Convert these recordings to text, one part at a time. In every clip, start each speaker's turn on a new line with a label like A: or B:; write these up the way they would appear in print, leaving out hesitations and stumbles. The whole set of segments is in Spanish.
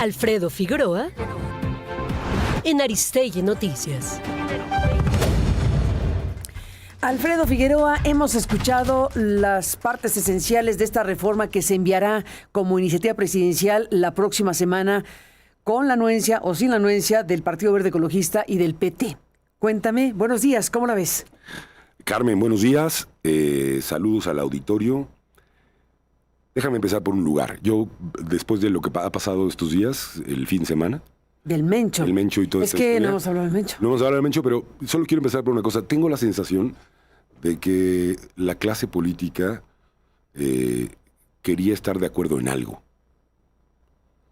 A: Alfredo Figueroa en Aristegui Noticias.
B: Alfredo Figueroa, hemos escuchado las partes esenciales de esta reforma que se enviará como iniciativa presidencial la próxima semana con la anuencia o sin la anuencia del Partido Verde Ecologista y del PT. Cuéntame, buenos días, ¿cómo la ves?
C: Carmen, buenos días, saludos al auditorio. Déjame empezar por un lugar. Yo, después de lo que ha pasado estos días, el fin de semana...
B: Del Mencho.
C: El Mencho y todo
B: Es que no hemos hablado del Mencho.
C: No hemos hablado del Mencho, pero solo quiero empezar por una cosa. Tengo la sensación de que la clase política quería estar de acuerdo en algo.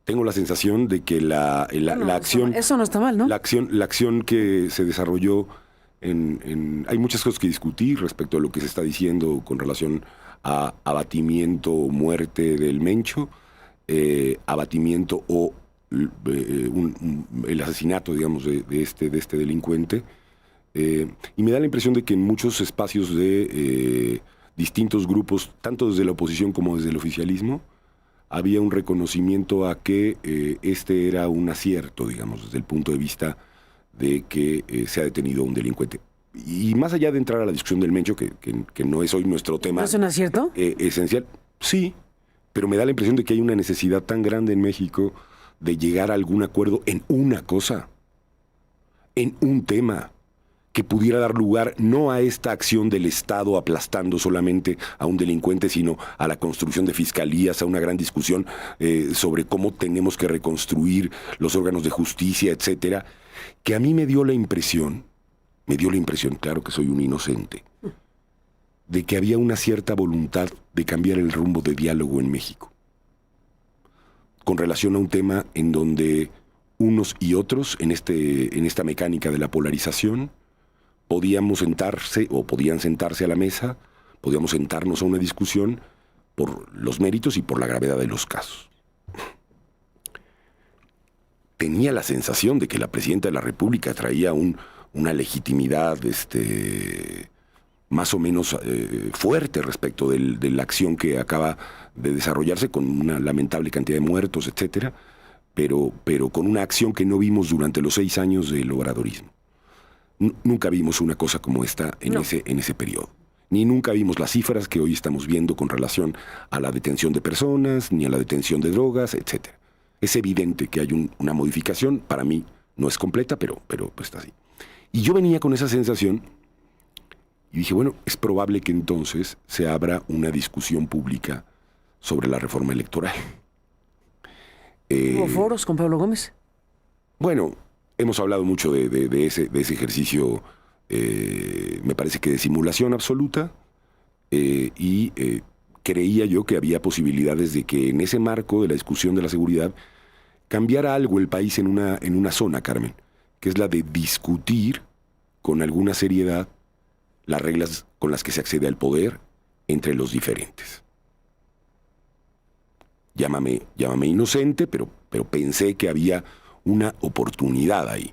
C: Tengo la sensación de que la acción...
B: Eso no está mal, ¿no?
C: La acción que se desarrolló hay muchas cosas que discutir respecto a lo que se está diciendo con relación a abatimiento o muerte del Mencho, abatimiento o el asesinato, digamos, de este delincuente. Y me da la impresión de que en muchos espacios de distintos grupos, tanto desde la oposición como desde el oficialismo, había un reconocimiento a que este era un acierto, digamos, desde el punto de vista de que se ha detenido a un delincuente. Y más allá de entrar a la discusión del Mencho, que no es hoy nuestro tema...
B: ¿No es un acierto?
C: Esencial, sí, pero me da la impresión de que hay una necesidad tan grande en México de llegar a algún acuerdo en una cosa, en un tema, que pudiera dar lugar no a esta acción del Estado aplastando solamente a un delincuente, sino a la construcción de fiscalías, a una gran discusión sobre cómo tenemos que reconstruir los órganos de justicia, etcétera, que a mí me dio la impresión, claro que soy un inocente, de que había una cierta voluntad de cambiar el rumbo de diálogo en México, con relación a un tema en donde unos y otros, en esta mecánica de la polarización, podían sentarse a la mesa, podíamos sentarnos a una discusión por los méritos y por la gravedad de los casos. Tenía la sensación de que la presidenta de la República traía una legitimidad más o menos fuerte respecto de la acción que acaba de desarrollarse, con una lamentable cantidad de muertos, etcétera, pero con una acción que no vimos durante los 6 años del obradorismo. Nunca vimos una cosa como esta en ese periodo. Ni nunca vimos las cifras que hoy estamos viendo con relación a la detención de personas, ni a la detención de drogas, etcétera. Es evidente que hay una modificación, para mí no es completa, pero pues está así. Y yo venía con esa sensación y dije, bueno, es probable que entonces se abra una discusión pública sobre la reforma electoral.
B: ¿Hubo foros con Pablo Gómez?
C: Bueno, hemos hablado mucho de ese ejercicio, me parece que de simulación absoluta, y creía yo que había posibilidades de que en ese marco de la discusión de la seguridad cambiara algo el país en una zona, Carmen, que es la de discutir con alguna seriedad las reglas con las que se accede al poder entre los diferentes. Llámame inocente, pero pensé que había una oportunidad ahí.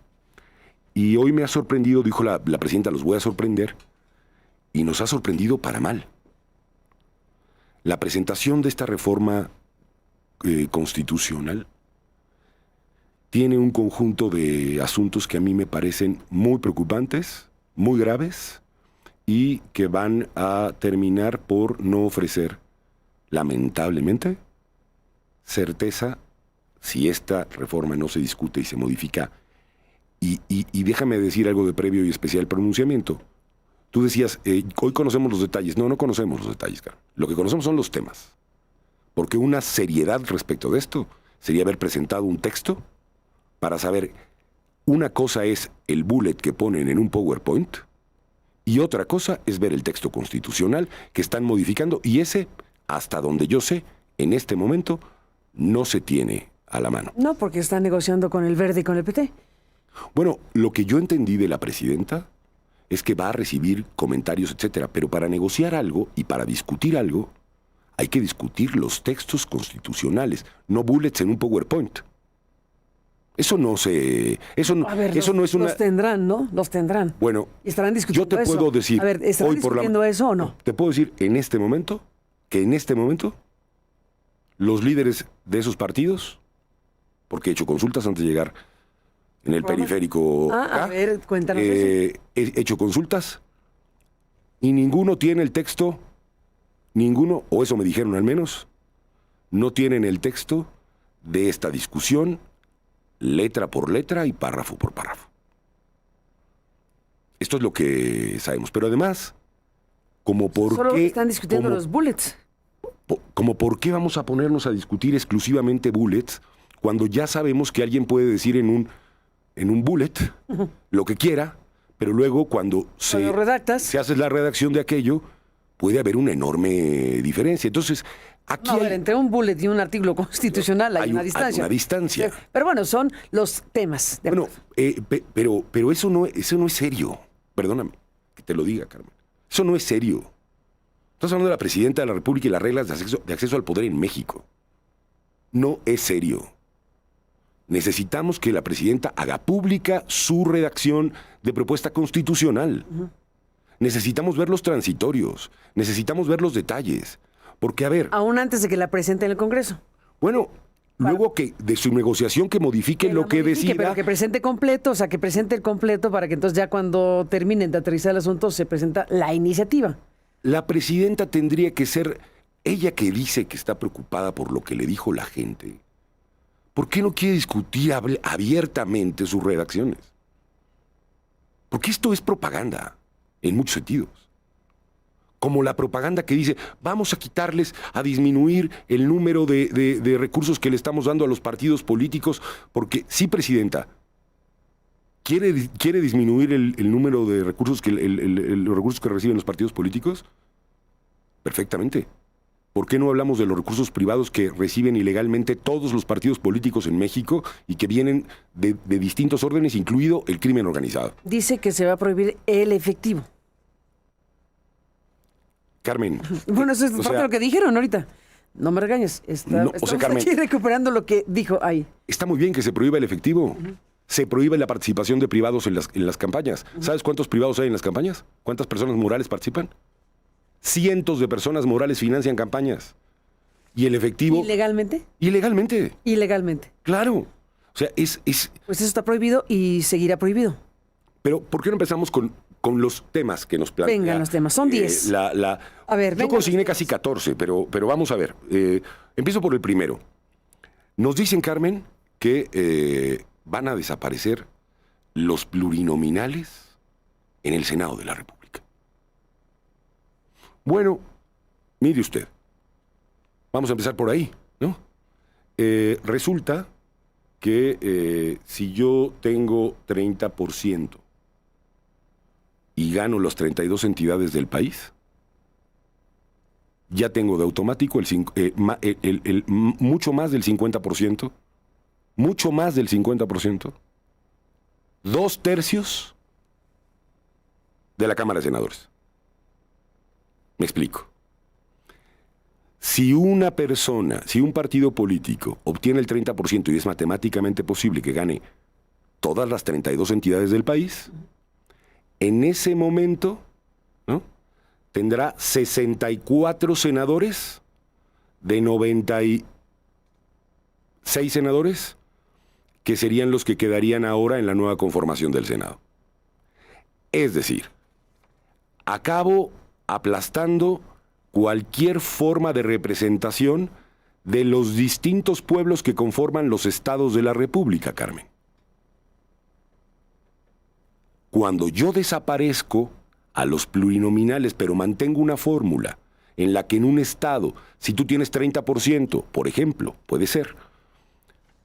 C: Y hoy me ha sorprendido, dijo la presidenta, los voy a sorprender, y nos ha sorprendido para mal. La presentación de esta reforma constitucional tiene un conjunto de asuntos que a mí me parecen muy preocupantes, muy graves, y que van a terminar por no ofrecer, lamentablemente, certeza si esta reforma no se discute y se modifica. Y déjame decir algo de previo y especial pronunciamiento. Tú decías, hoy conocemos los detalles. No conocemos los detalles, Carlos. Lo que conocemos son los temas. Porque una seriedad respecto de esto sería haber presentado un texto para saber, una cosa es el bullet que ponen en un PowerPoint y otra cosa es ver el texto constitucional que están modificando, y ese, hasta donde yo sé, en este momento no se tiene a la mano.
B: No, porque están negociando con el Verde y con el PT.
C: Bueno, lo que yo entendí de la presidenta es que va a recibir comentarios, etcétera, pero para negociar algo y para discutir algo hay que discutir los textos constitucionales, no bullets en un PowerPoint. Eso no se... Eso no,
B: a ver,
C: eso no es una...
B: Los tendrán, ¿no? Los tendrán.
C: Bueno,
B: y estarán discutiendo
C: yo te
B: eso.
C: puedo decir...
B: A ver, ¿estarán discutiendo eso o no?
C: Te puedo decir en este momento que en este momento los líderes de esos partidos porque he hecho consultas antes de llegar en el periférico.
B: A ver, cuéntanos eso.
C: He hecho consultas y ninguno tiene el texto, ninguno, o eso me dijeron al menos, no tienen el texto de esta discusión letra por letra y párrafo por párrafo. Esto es lo que sabemos. Pero además, como por
B: Solo
C: qué...
B: están discutiendo
C: como-
B: los bullets.
C: como por qué vamos a ponernos a discutir exclusivamente bullets cuando ya sabemos que alguien puede decir en un bullet lo que quiera, pero luego cuando
B: Cuando redactas.
C: se hace la redacción de aquello, puede haber una enorme diferencia. Entonces, aquí
B: No, a ver,
C: hay,
B: entre un bullet y un artículo constitucional hay,
C: hay
B: una
C: un-
B: distancia.
C: hay una distancia.
B: Pero bueno, son los temas. De
C: Bueno,
B: acuerdo.
C: pero eso no es serio. Perdóname que te lo diga, Carmen. Eso no es serio. Estás hablando de la presidenta de la República y las reglas de acceso al poder en México. No es serio. Necesitamos que la presidenta haga pública su redacción de propuesta constitucional. Necesitamos ver los transitorios. Necesitamos ver los detalles. Porque, a ver,
B: Aún antes de que la presente en el Congreso.
C: bueno, luego que de su negociación que modifique
B: la
C: lo que
B: modifique,
C: decida.
B: Pero que presente completo, o sea, que presente el completo para que entonces ya cuando terminen de aterrizar el asunto se presenta la iniciativa.
C: La presidenta tendría que ser ella, que dice que está preocupada por lo que le dijo la gente. ¿Por qué no quiere discutir abiertamente sus redacciones? Porque esto es propaganda, en muchos sentidos. Como la propaganda que dice, vamos a quitarles, a disminuir el número de recursos que le estamos dando a los partidos políticos, porque sí, presidenta, ¿quiere disminuir el número de recursos los recursos que reciben los partidos políticos? Perfectamente. ¿Por qué no hablamos de los recursos privados que reciben ilegalmente todos los partidos políticos en México y que vienen de distintos órdenes, incluido el crimen organizado?
B: Dice que se va a prohibir el efectivo.
C: Carmen.
B: Bueno, eso es
C: o
B: parte
C: sea,
B: de lo que dijeron ahorita. No me regañes.
C: No, o sea,
B: Estamos
C: Carmen,
B: aquí recuperando lo que dijo ahí.
C: está muy bien que se prohíba el efectivo. Se prohíbe la participación de privados en las campañas. ¿Sabes cuántos privados hay en las campañas? ¿Cuántas personas morales participan? Cientos de personas morales financian campañas. Y el efectivo...
B: ¿Ilegalmente?
C: Ilegalmente.
B: Ilegalmente.
C: Claro. O sea, es...
B: Pues eso está prohibido y seguirá prohibido.
C: Pero, ¿por qué no empezamos con los temas que nos plantea?
B: Vengan los temas, son 10. A ver,
C: yo
B: vengan
C: consigné
B: los
C: casi 14, pero vamos a ver. Empiezo por el primero. Nos dicen, Carmen, que van a desaparecer los plurinominales en el Senado de la República. Bueno, mire usted. Vamos a empezar por ahí, ¿no? Resulta que si yo tengo 30% y gano las 32 entidades del país, ya tengo de automático mucho más del 50%, mucho más del 50%, 2/3 de la Cámara de Senadores. Me explico. Si una persona, si un partido político obtiene el 30% y es matemáticamente posible que gane todas las 32 entidades del país, en ese momento, ¿no?, tendrá 64 senadores de 96 senadores que serían los que quedarían ahora en la nueva conformación del Senado. Es decir, acabo aplastando cualquier forma de representación de los distintos pueblos que conforman los estados de la República, Carmen. Cuando yo desaparezco a los plurinominales, pero mantengo una fórmula en la que en un estado, si tú tienes 30%, por ejemplo, puede ser,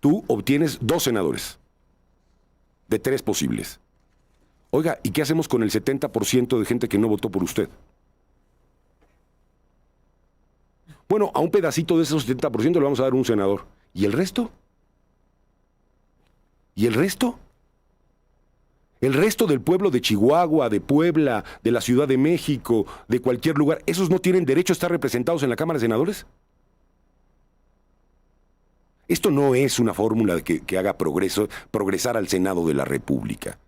C: tú obtienes 2 senadores de 3 posibles. Oiga, ¿y qué hacemos con el 70% de gente que no votó por usted? Bueno, a un pedacito de esos 70% le vamos a dar un senador. ¿Y el resto? ¿Y el resto? El resto del pueblo de Chihuahua, de Puebla, de la Ciudad de México, de cualquier lugar, ¿esos no tienen derecho a estar representados en la Cámara de Senadores? Esto no es una fórmula que haga progresar al Senado de la República.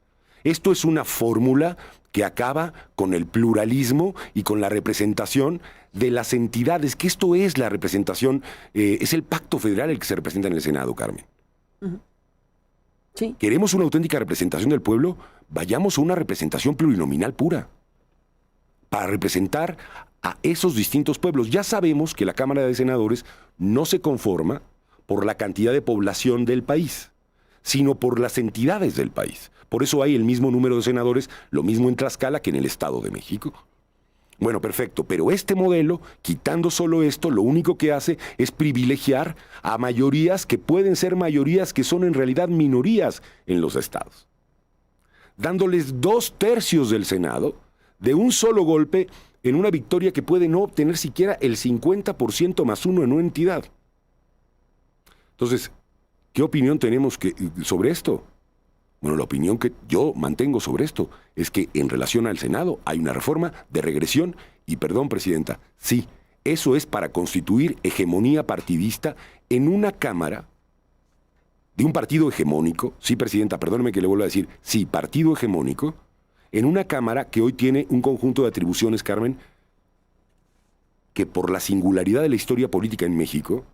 C: Esto es una fórmula que acaba con el pluralismo y con la representación de las entidades, que esto es la representación, es el pacto federal el que se representa en el Senado, Carmen.
B: Sí.
C: ¿Queremos una auténtica representación del pueblo? Vayamos a una representación plurinominal pura, para representar a esos distintos pueblos. Ya sabemos que la Cámara de Senadores no se conforma por la cantidad de población del país, sino por las entidades del país. Por eso hay el mismo número de senadores, lo mismo en Tlaxcala que en el Estado de México. Bueno, perfecto, pero este modelo, quitando solo esto, lo único que hace es privilegiar a mayorías que pueden ser mayorías que son en realidad minorías en los estados, dándoles 2/3 del Senado de un solo golpe en una victoria que puede no obtener siquiera el 50% más uno en una entidad. Entonces, ¿qué opinión tenemos sobre esto? Bueno, la opinión que yo mantengo sobre esto es que en relación al Senado hay una reforma de regresión y, perdón, Presidenta, sí, eso es para constituir hegemonía partidista en una Cámara de un partido hegemónico, sí, Presidenta, perdóneme que le vuelva a decir, sí, partido hegemónico, en una Cámara que hoy tiene un conjunto de atribuciones, Carmen, que por la singularidad de la historia política en México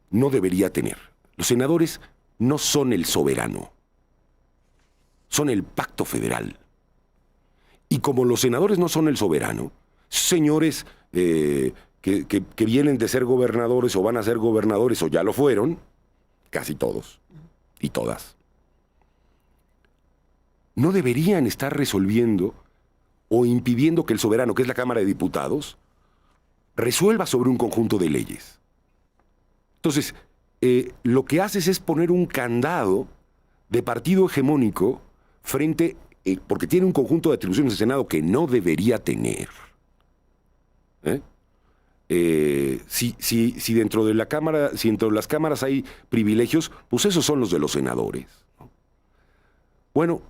C: no debería tener. Los senadores no son el soberano, son el pacto federal. Y como los senadores no son el soberano, señores que vienen de ser gobernadores o van a ser gobernadores o ya lo fueron, casi todos y todas, no deberían estar resolviendo o impidiendo que el soberano, que es la Cámara de Diputados, resuelva sobre un conjunto de leyes. Entonces, lo que haces es poner un candado de partido hegemónico frente, porque tiene un conjunto de atribuciones del Senado que no debería tener. Si dentro de la Cámara, si dentro de las cámaras hay privilegios, pues esos son los de los senadores, ¿no? Bueno,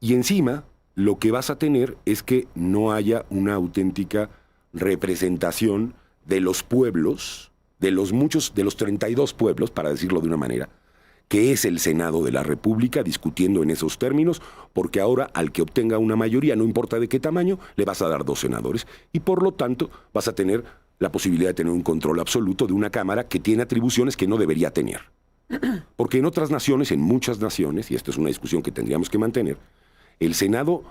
C: y encima lo que vas a tener es que no haya una auténtica representación de los pueblos, de los 32 pueblos, para decirlo de una manera, que es el Senado de la República, discutiendo en esos términos, porque ahora al que obtenga una mayoría, no importa de qué tamaño, le vas a dar 2 senadores. Y por lo tanto vas a tener la posibilidad de tener un control absoluto de una Cámara que tiene atribuciones que no debería tener. Porque en otras naciones, en muchas naciones, y esta es una discusión que tendríamos que mantener, el Senado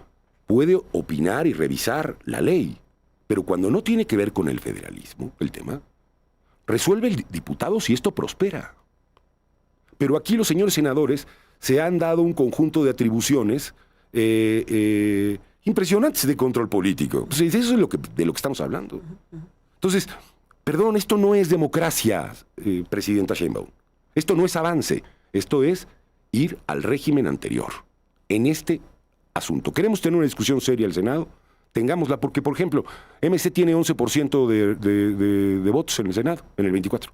C: puede opinar y revisar la ley, pero cuando no tiene que ver con el federalismo, el tema, resuelve el diputado si esto prospera. Pero aquí los señores senadores se han dado un conjunto de atribuciones impresionantes de control político. Entonces, eso es de lo que estamos hablando. Entonces, perdón, esto no es democracia, Presidenta Sheinbaum. Esto no es avance. Esto es ir al régimen anterior en este asunto. ¿Queremos tener una discusión seria al Senado? Tengámosla, porque, por ejemplo, MC tiene 11% de votos en el Senado, en el 24.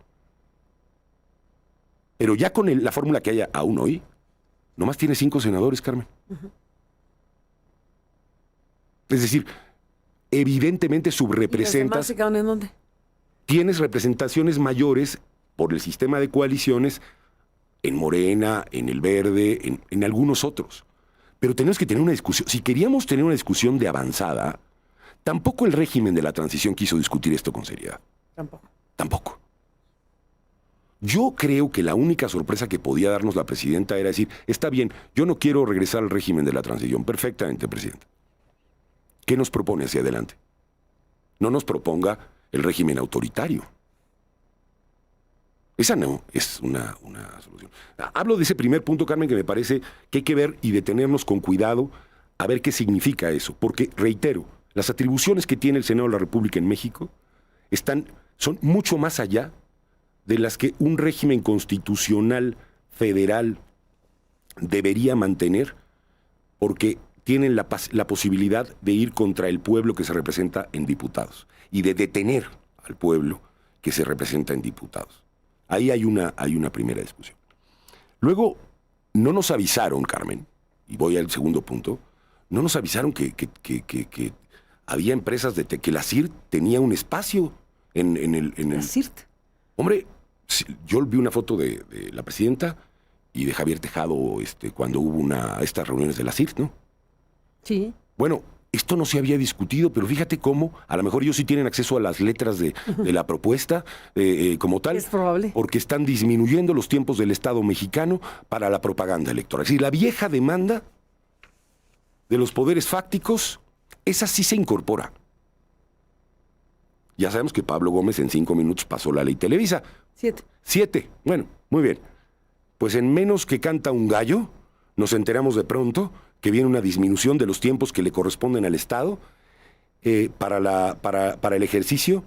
C: Pero ya con la fórmula que haya aún hoy, nomás tiene 5 senadores, Carmen. Es decir, evidentemente subrepresentas...
B: ¿Y los demás se quedan en dónde?
C: Tienes representaciones mayores por el sistema de coaliciones en Morena, en el Verde, en algunos otros. Pero tenemos que tener una discusión. Si queríamos tener una discusión de avanzada, tampoco el régimen de la transición quiso discutir esto con seriedad. Tampoco. Yo creo que la única sorpresa que podía darnos la presidenta era decir, está bien, yo no quiero regresar al régimen de la transición. Perfectamente, presidenta. ¿Qué nos propone hacia adelante? No nos proponga el régimen autoritario. Esa no es una solución. Hablo de ese primer punto, Carmen, que me parece que hay que ver y detenernos con cuidado a ver qué significa eso. Porque, reitero, las atribuciones que tiene el Senado de la República en México son mucho más allá de las que un régimen constitucional federal debería mantener, porque tienen la posibilidad de ir contra el pueblo que se representa en diputados y de detener al pueblo que se representa en diputados. Ahí hay una primera discusión. Luego, no nos avisaron, Carmen, y voy al segundo punto, no nos avisaron que había empresas que la CIRT tenía un espacio en el...
B: ¿La CIRT?
C: Hombre, yo vi una foto de la presidenta y de Javier Tejado cuando hubo estas reuniones de la CIRT, ¿no?
B: Sí.
C: Bueno, esto no se había discutido, pero fíjate cómo, a lo mejor ellos sí tienen acceso a las letras de la propuesta como tal.
B: Es probable.
C: Porque están disminuyendo los tiempos del Estado mexicano para la propaganda electoral. Es decir, la vieja demanda de los poderes fácticos, esa sí se incorpora. Ya sabemos que Pablo Gómez en 5 minutos pasó la ley Televisa. 7. Bueno, muy bien. Pues en menos que canta un gallo, nos enteramos de pronto que viene una disminución de los tiempos que le corresponden al Estado para el ejercicio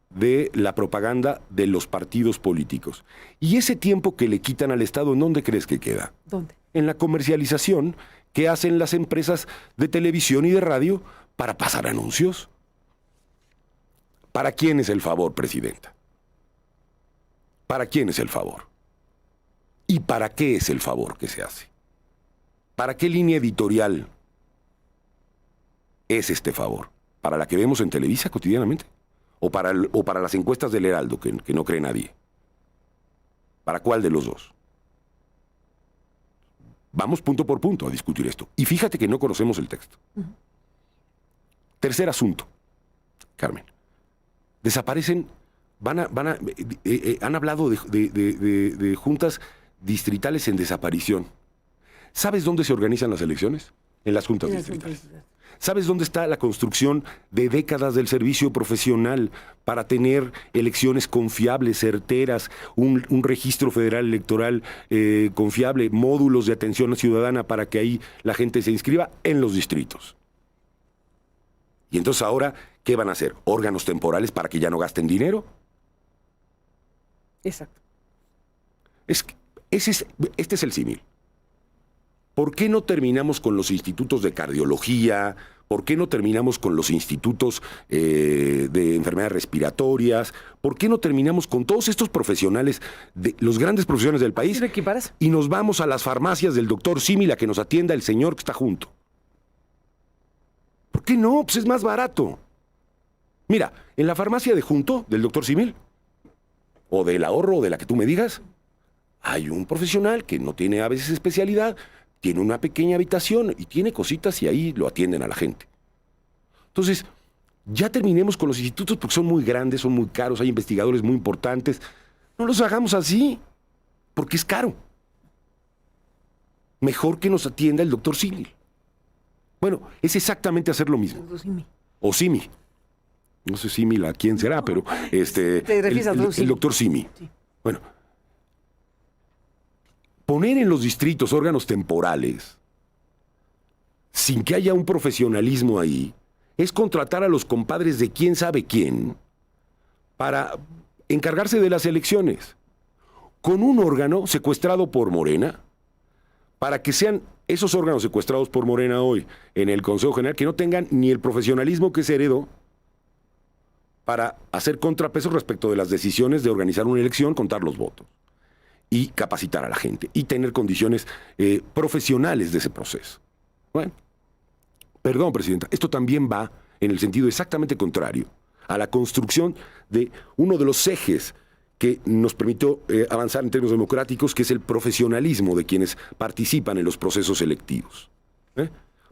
C: de la propaganda de los partidos políticos. Y ese tiempo que le quitan al Estado, ¿en dónde crees que queda?
B: ¿Dónde?
C: En la comercialización que hacen las empresas de televisión y de radio para pasar anuncios. ¿Para quién es el favor, presidenta? ¿Para quién es el favor? ¿Y para qué es el favor que se hace? ¿Para qué línea editorial es este favor? ¿Para la que vemos en Televisa cotidianamente? ¿O para las encuestas del Heraldo que no cree nadie? ¿Para cuál de los dos? Vamos punto por punto a discutir esto. Y fíjate que no conocemos el texto. Tercer asunto, Carmen. Desaparecen, han hablado de juntas distritales en desaparición. ¿Sabes dónde se organizan las elecciones? En las juntas distritales. ¿Sabes dónde está la construcción de décadas del servicio profesional para tener elecciones confiables, certeras, un registro federal electoral confiable, módulos de atención ciudadana para que ahí la gente se inscriba? En los distritos. Y entonces ahora, ¿qué van a hacer? ¿Órganos temporales para que ya no gasten dinero?
B: Exacto.
C: Este es el símil. ¿Por qué no terminamos con los institutos de cardiología? ¿Por qué no terminamos con los institutos de enfermedades respiratorias? ¿Por qué no terminamos con todos estos profesionales, los grandes profesionales del país?
B: ¿Sí lo equiparas?
C: Y nos vamos a las farmacias del doctor Símil a que nos atienda el señor que está junto. ¿Por qué no? Pues es más barato. Mira, en la farmacia de junto del doctor Símil, o del ahorro, o de la que tú me digas, hay un profesional que no tiene a veces especialidad, tiene una pequeña habitación y tiene cositas y ahí lo atienden a la gente. Entonces, ya terminemos con los institutos porque son muy grandes, son muy caros, hay investigadores muy importantes. No los hagamos así, porque es caro. Mejor que nos atienda el doctor Símil. Bueno, es exactamente hacer lo mismo. O Simi. No sé Símil a quién será, pero el doctor Simi.
B: Sí.
C: Bueno, poner en los distritos órganos temporales sin que haya un profesionalismo ahí es contratar a los compadres de quién sabe quién para encargarse de las elecciones con un órgano secuestrado por Morena para que sean esos órganos secuestrados por Morena hoy en el Consejo General que no tengan ni el profesionalismo que se heredó para hacer contrapesos respecto de las decisiones de organizar una elección, contar los votos y capacitar a la gente y tener condiciones profesionales de ese proceso. Bueno, perdón, presidenta, esto también va en el sentido exactamente contrario a la construcción de uno de los ejes que nos permitió avanzar en términos democráticos, que es el profesionalismo de quienes participan en los procesos electivos.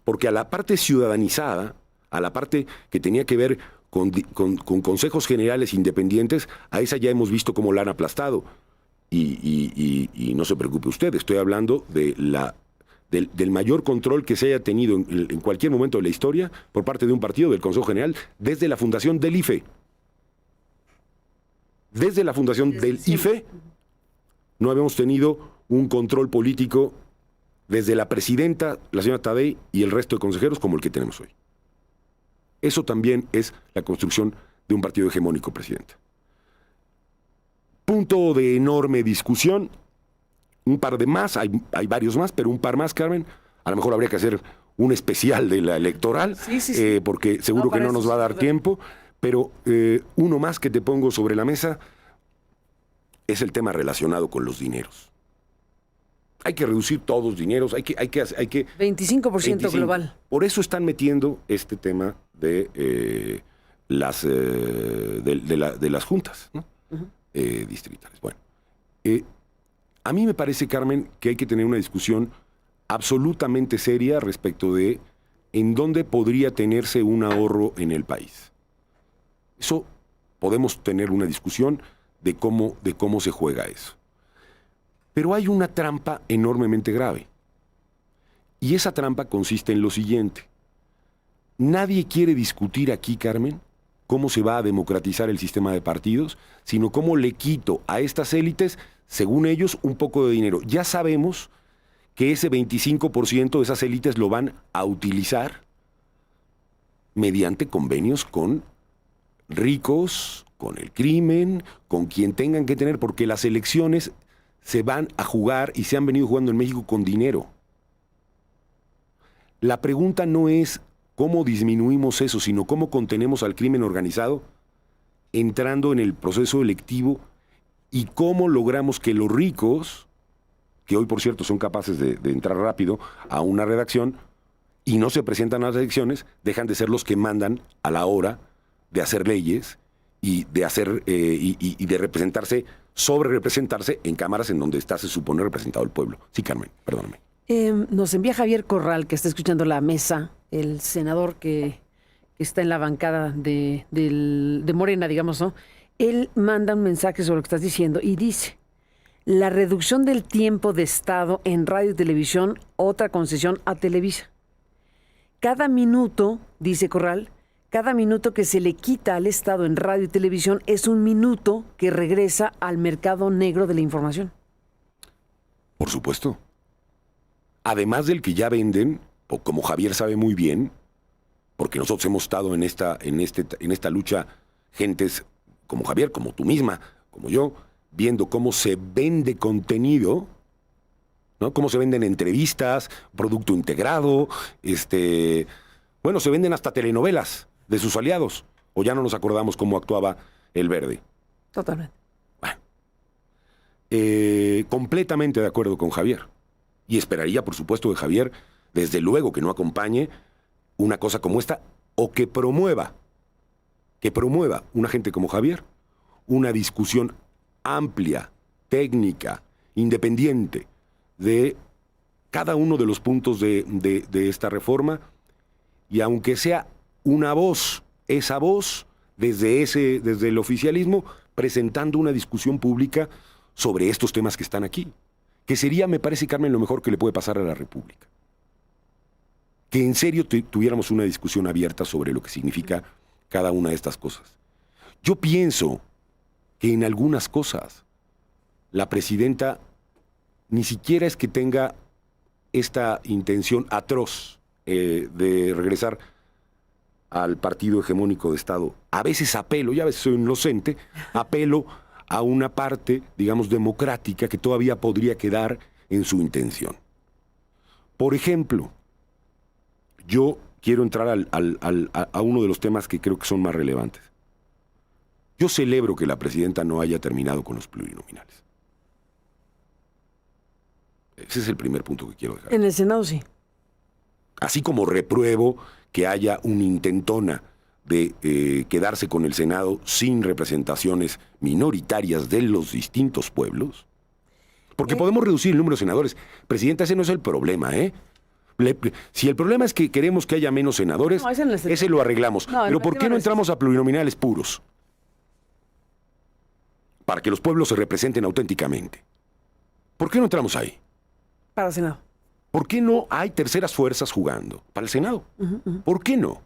C: Porque a la parte ciudadanizada, a la parte que tenía que ver con consejos generales independientes, a esa ya hemos visto cómo la han aplastado. Y no se preocupe usted, estoy hablando del mayor control que se haya tenido en cualquier momento de la historia por parte de un partido del Consejo General desde la fundación del IFE. Desde la fundación del IFE no habíamos tenido un control político desde la presidenta, la señora Tadei, y el resto de consejeros como el que tenemos hoy. Eso también es la construcción de un partido hegemónico, presidenta. Punto de enorme discusión. Un par de más, hay varios más, pero un par más, Carmen. A lo mejor habría que hacer un especial de la electoral,
B: sí.
C: Porque seguro que no nos va a dar tiempo. Pero uno más que te pongo sobre la mesa es el tema relacionado con los dineros. Hay que reducir todos los dineros, hay que
B: 25% global.
C: Por eso están metiendo este tema de las juntas, ¿no? Distritales. Bueno, a mí me parece, Carmen, que hay que tener una discusión absolutamente seria respecto de en dónde podría tenerse un ahorro en el país. Eso podemos tener una discusión de cómo se juega eso. Pero hay una trampa enormemente grave. Y esa trampa consiste en lo siguiente. Nadie quiere discutir aquí, Carmen, cómo se va a democratizar el sistema de partidos, sino cómo le quito a estas élites, según ellos, un poco de dinero. Ya sabemos que ese 25% de esas élites lo van a utilizar mediante convenios con ricos, con el crimen, con quien tengan que tener, porque las elecciones se van a jugar y se han venido jugando en México con dinero. La pregunta no es cómo disminuimos eso, sino cómo contenemos al crimen organizado entrando en el proceso electivo y cómo logramos que los ricos, que hoy por cierto son capaces de entrar rápido a una redacción y no se presentan a las elecciones, dejan de ser los que mandan a la hora de hacer leyes y de hacer y de representarse, sobre representarse en cámaras en donde está, se supone, representado el pueblo. Sí, Carmen, perdóname.
B: Nos envía Javier Corral, que está escuchando la mesa, el senador que está en la bancada de Morena, digamos, ¿no? Él manda un mensaje sobre lo que estás diciendo y dice: la reducción del tiempo de Estado en radio y televisión, otra concesión a Televisa. Cada minuto, dice Corral, cada minuto que se le quita al Estado en radio y televisión es un minuto que regresa al mercado negro de la información.
C: Por supuesto. Además del que ya venden, o como Javier sabe muy bien, porque nosotros hemos estado en esta lucha, gentes como Javier, como tú misma, como yo, viendo cómo se vende contenido, ¿no? Cómo se venden entrevistas, producto integrado, bueno, se venden hasta telenovelas de sus aliados, o ya no nos acordamos cómo actuaba El Verde.
B: Totalmente.
C: Bueno, completamente de acuerdo con Javier. Y esperaría, por supuesto, de Javier, desde luego, que no acompañe una cosa como esta, o que promueva una gente como Javier, una discusión amplia, técnica, independiente, de cada uno de los puntos de esta reforma, y aunque sea una voz, esa voz, desde el oficialismo, presentando una discusión pública sobre estos temas que están aquí. Que sería, me parece, Carmen, lo mejor que le puede pasar a la República. Que en serio tuviéramos una discusión abierta sobre lo que significa cada una de estas cosas. Yo pienso que en algunas cosas la presidenta ni siquiera es que tenga esta intención atroz de regresar al partido hegemónico de Estado. A veces apelo, ya a veces soy inocente, apelo a una parte, digamos, democrática que todavía podría quedar en su intención. Por ejemplo, yo quiero entrar a uno de los temas que creo que son más relevantes. Yo celebro que la presidenta no haya terminado con los plurinominales. Ese es el primer punto que quiero dejar.
B: En el Senado sí.
C: Así como repruebo que haya una intentona de quedarse con el Senado sin representaciones minoritarias de los distintos pueblos. Porque podemos reducir el número de senadores. Presidenta, ese no es el problema, ¿eh? Si el problema es que queremos que haya menos senadores, no, ese lo arreglamos. No, pero ¿por qué no entramos a plurinominales puros? Para que los pueblos se representen auténticamente. ¿Por qué no entramos ahí?
B: Para el Senado.
C: ¿Por qué no hay terceras fuerzas jugando? Para el Senado. ¿Por qué no?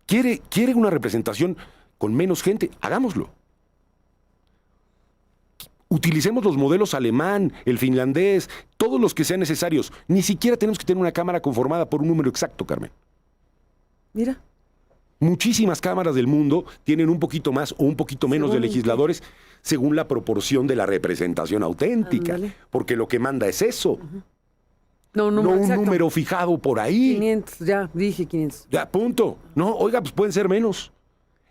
C: ¿Quiere una representación con menos gente? Hagámoslo. Utilicemos los modelos alemán, el finlandés, todos los que sean necesarios. Ni siquiera tenemos que tener una cámara conformada por un número exacto, Carmen.
B: Mira.
C: Muchísimas cámaras del mundo tienen un poquito más o un poquito menos de legisladores según la proporción de la representación auténtica. Ándale. Porque lo que manda es eso. No un número fijado por ahí.
B: 500, ya dije 500.
C: Ya, punto. No, oiga, pues pueden ser menos.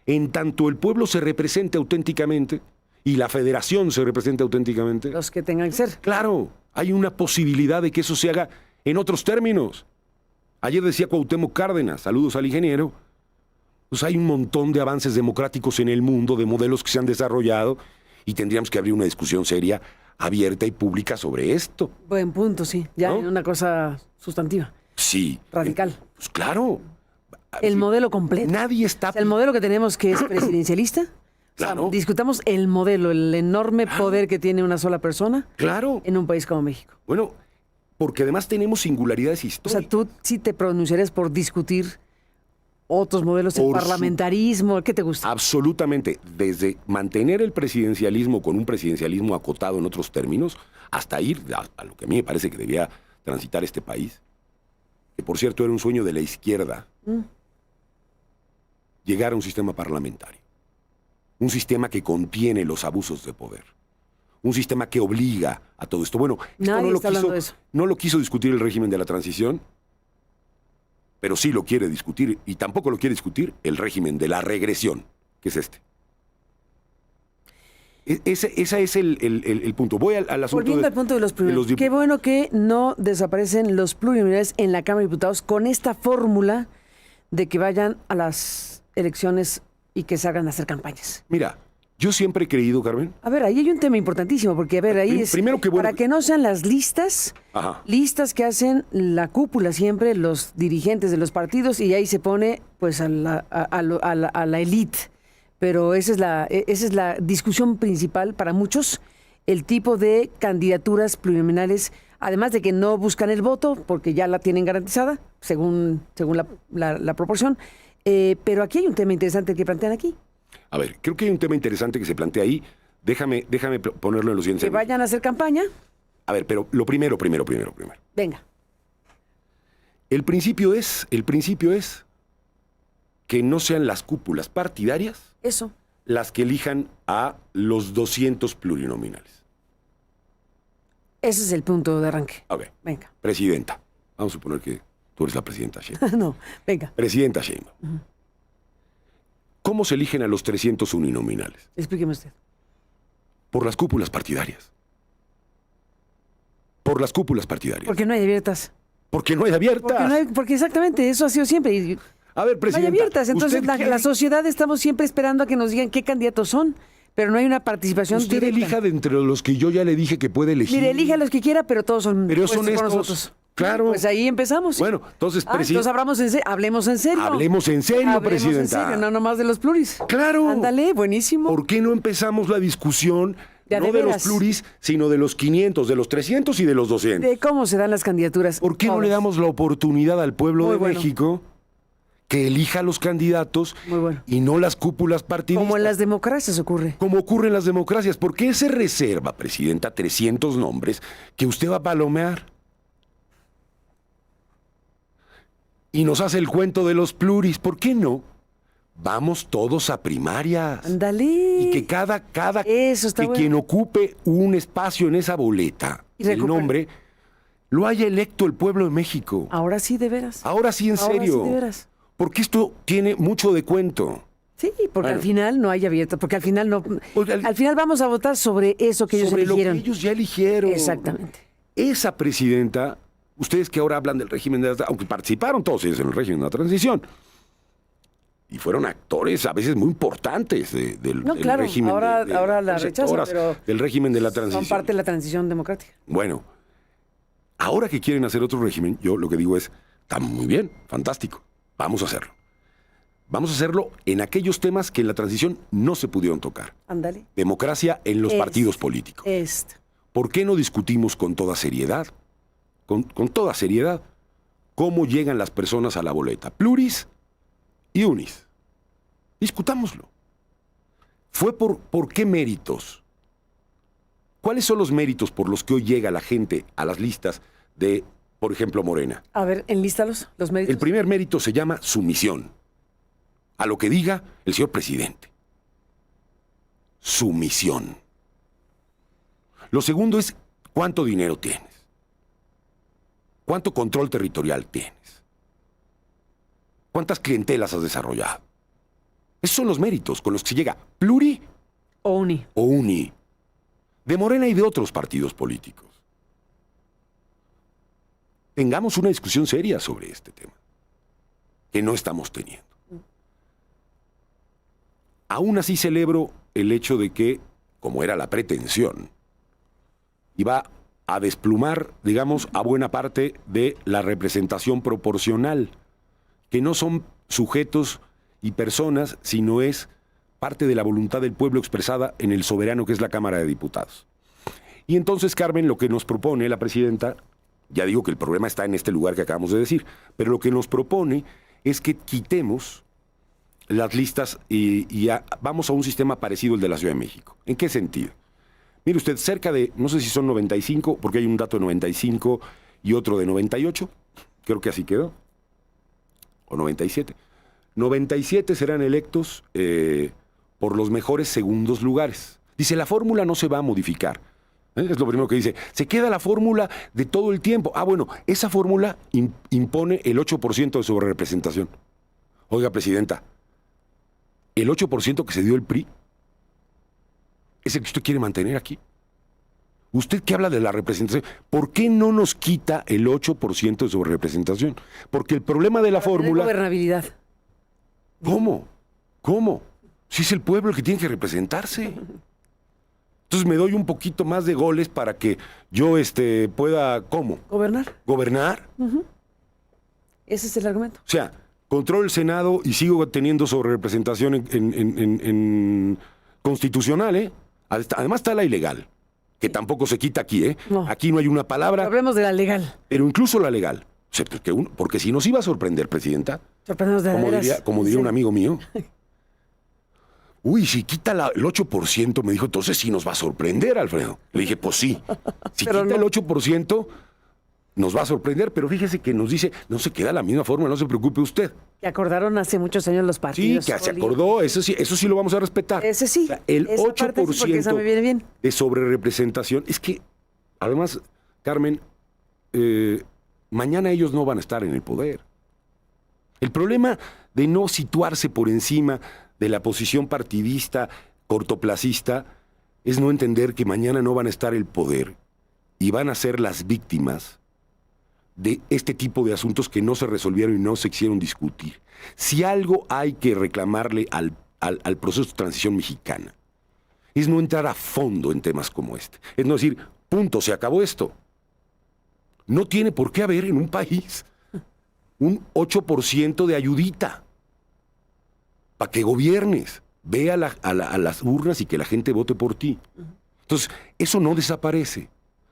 C: En tanto el pueblo se represente auténticamente y la federación se represente auténticamente.
B: Los que tengan que ser.
C: Claro, hay una posibilidad de que eso se haga en otros términos. Ayer decía Cuauhtémoc Cárdenas, saludos al ingeniero, pues hay un montón de avances democráticos en el mundo, de modelos que se han desarrollado, y tendríamos que abrir una discusión seria, abierta y pública sobre esto.
B: Buen punto, sí. Ya, ¿no? Una cosa sustantiva.
C: Sí.
B: Radical.
C: Pues claro.
B: El modelo completo.
C: Nadie está...
B: O sea, el modelo que tenemos que es presidencialista. O sea,
C: Claro.
B: discutamos el modelo, el enorme poder que tiene una sola persona
C: Claro.
B: en un país como México.
C: Bueno, porque además tenemos singularidades
B: O
C: históricas.
B: sea, tú sí te pronunciarías por discutir otros modelos, el
C: Por
B: parlamentarismo, ¿qué te gusta?
C: Absolutamente. Desde mantener el presidencialismo con un presidencialismo acotado en otros términos, hasta ir a lo que a mí me parece que debía transitar este país, que por cierto era un sueño de la izquierda, llegar a un sistema parlamentario. Un sistema que contiene los abusos de poder. Un sistema que obliga a todo esto. Bueno, esto
B: Nadie está hablando de eso.
C: no lo quiso discutir el régimen de la transición, pero sí lo quiere discutir, y tampoco lo quiere discutir el régimen de la regresión, que es este. Ese es el punto. Voy al asunto.
B: Volviendo al punto de los plurinominales. Qué bueno que no desaparecen los plurinominales en la Cámara de Diputados con esta fórmula de que vayan a las elecciones y que salgan a hacer campañas.
C: Mira, yo siempre he creído, Carmen.
B: A ver, ahí hay un tema importantísimo, porque a ver, ahí es
C: Primero que bueno,
B: para que no sean las listas,
C: Ajá.
B: listas que hacen la cúpula siempre, los dirigentes de los partidos, y ahí se pone pues a la élite. Pero esa es la discusión principal para muchos, el tipo de candidaturas plurinominales, además de que no buscan el voto, porque ya la tienen garantizada, según la proporción. Pero aquí hay un tema interesante que plantean aquí.
C: A ver, creo que hay un tema interesante que se plantea ahí. Déjame ponerlo en los siguientes.
B: Que vayan a hacer campaña.
C: A ver, pero lo primero.
B: Venga.
C: El principio es que no sean las cúpulas partidarias
B: Eso.
C: las que elijan a los 200 plurinominales.
B: Ese es el punto de arranque.
C: A ver,
B: Venga.
C: presidenta. Vamos a suponer que tú eres la presidenta Sheinbaum.
B: No, venga,
C: Presidenta Sheinbaum. ¿Cómo se eligen a los 300 uninominales?
B: explíqueme usted.
C: Por las cúpulas partidarias. Por las cúpulas partidarias.
B: Porque no hay abiertas.
C: Porque no hay abiertas.
B: Porque exactamente, eso ha sido siempre. Y
C: A ver,
B: no hay
C: presidenta.
B: abiertas. Entonces
C: ¿usted quiere-
B: la sociedad estamos siempre esperando a que nos digan qué candidatos son, pero no hay una participación
C: Usted
B: directa.
C: elija de entre los que yo ya le dije que puede elegir.
B: Mire, elija los que quiera, pero todos son
C: Pero son
B: puestos por
C: estos.
B: nosotros.
C: Claro.
B: Pues ahí empezamos.
C: Bueno, entonces,
B: entonces hablemos en serio.
C: Hablemos en serio,
B: Hablemos
C: presidenta.
B: en serio, no nomás de los pluris.
C: Claro.
B: Ándale, buenísimo.
C: ¿Por qué no empezamos la discusión
B: Ya,
C: no
B: de
C: de los
B: veras.
C: pluris, sino de los 500, de los 300 y de los 200?
B: De cómo se dan las candidaturas.
C: ¿Por qué no le
B: Todas.
C: damos la oportunidad al pueblo
B: Muy
C: de
B: bueno.
C: México que elija a los candidatos
B: Muy bueno.
C: y no las cúpulas partidistas?
B: Como en las democracias ocurre.
C: Como ocurre en las democracias. ¿Por qué se reserva, presidenta, 300 nombres que usted va a palomear? Y nos hace el cuento de los pluris. ¿Por qué no? Vamos todos a primarias.
B: Ándale.
C: Y que cada
B: Eso está
C: que
B: bueno.
C: quien ocupe un espacio en esa boleta,
B: Y
C: el
B: recupere.
C: nombre, lo haya electo el pueblo de México.
B: Ahora sí, de veras.
C: Ahora sí, en
B: Ahora
C: serio.
B: sí, de veras.
C: Porque esto tiene mucho de cuento.
B: Sí, porque
C: Bueno.
B: al final no hay abierta, porque al final no.
C: Porque
B: al final vamos a votar sobre eso que ellos
C: sobre
B: eligieron.
C: lo que ellos ya eligieron.
B: Exactamente.
C: Esa presidenta, ustedes que ahora hablan del régimen de la... aunque participaron todos ellos en el régimen de la transición, y fueron actores a veces muy importantes del
B: No, claro,
C: régimen
B: ahora la rechazan,
C: receptoras
B: pero
C: del régimen de la
B: Son
C: transición.
B: parte de la transición democrática.
C: Bueno, ahora que quieren hacer otro régimen, yo lo que digo es, está muy bien, fantástico, vamos a hacerlo. Vamos a hacerlo en aquellos temas que en la transición no se pudieron tocar.
B: Ándale.
C: Democracia en los partidos políticos.
B: Esto.
C: ¿Por qué no discutimos con toda seriedad, con toda seriedad, cómo llegan las personas a la boleta? Pluris y unis. Discutámoslo. ¿Fue por qué méritos? ¿Cuáles son los méritos por los que hoy llega la gente a las listas de, por ejemplo, Morena?
B: A ver, enlístalos, los méritos.
C: El primer mérito se llama sumisión. A lo que diga el señor presidente. Sumisión. Lo segundo es cuánto dinero tienes. Cuánto control territorial tienes. Cuántas clientelas has desarrollado. Esos son los méritos con los que se llega pluri
B: O uni.
C: o uni. De Morena y de otros partidos políticos. Tengamos una discusión seria sobre este tema. Que no estamos teniendo. Aún así celebro el hecho de que, como era la pretensión, iba a desplumar, digamos, a buena parte de la representación proporcional. que no son sujetos y personas, sino es parte de la voluntad del pueblo expresada en el soberano que es la Cámara de Diputados. Y entonces, Carmen, lo que nos propone la presidenta, ya digo que el problema está en este lugar que acabamos de decir, pero lo que nos propone es que quitemos las listas y vamos a un sistema parecido al de la Ciudad de México. ¿En qué sentido? Mire usted, cerca de, no sé si son 95, porque hay un dato de 95 y otro de 98, creo que así quedó, o 97. 97 serán electos por los mejores segundos lugares. Dice, la fórmula no se va a modificar. Es lo primero que dice. Se queda la fórmula de todo el tiempo. Ah, bueno, esa fórmula impone el 8% de sobrerepresentación. Oiga, presidenta, el 8% que se dio el PRI es el que usted quiere mantener aquí. Usted que habla de la representación, ¿por qué no nos quita el 8% de sobrerepresentación? Porque el problema de la fórmula...
B: Gobernabilidad.
C: ¿Cómo? ¿Cómo? Si es el pueblo el que tiene que representarse. Entonces me doy un poquito más de goles para que yo pueda, ¿cómo?
B: Gobernar.
C: ¿Gobernar?
B: Ese es el argumento.
C: O sea, controlo el Senado y sigo teniendo sobrerepresentación en constitucional, ¿eh? Además está la ilegal, que tampoco se quita aquí, ¿eh?
B: No.
C: Aquí no hay una palabra.
B: Hablemos de la legal.
C: Pero incluso la legal. O sea, porque si nos iba a sorprender, presidenta,
B: Sorprendemos de veras.
C: como diría
B: Sí.
C: un amigo mío. Uy, si quita el 8%, me dijo, entonces sí nos va a sorprender, Alfredo. Le dije, pues sí. Si
B: Pero
C: quita
B: no.
C: el 8%, nos va a sorprender, pero fíjese que nos dice, no se queda la misma forma, no se preocupe usted.
B: Que acordaron hace muchos años los
C: Sí,
B: partidos.
C: que se acordó, eso sí lo vamos a respetar.
B: Ese sí.
C: O sea, el
B: Esa parte sí, porque esa me viene bien.
C: de sobrerepresentación. Es que, además, Carmen, mañana ellos no van a estar en el poder. El problema de no situarse por encima de la posición partidista, cortoplacista, es no entender que mañana no van a estar en el poder y van a ser las víctimas de este tipo de asuntos que no se resolvieron y no se quisieron discutir. Si algo hay que reclamarle al proceso de transición mexicana, es no entrar a fondo en temas como este. Es no decir, punto, se acabó esto. No tiene por qué haber en un país un 8% de ayudita para que gobiernes. Ve a las urnas y que la gente vote por ti. Entonces, eso no desaparece.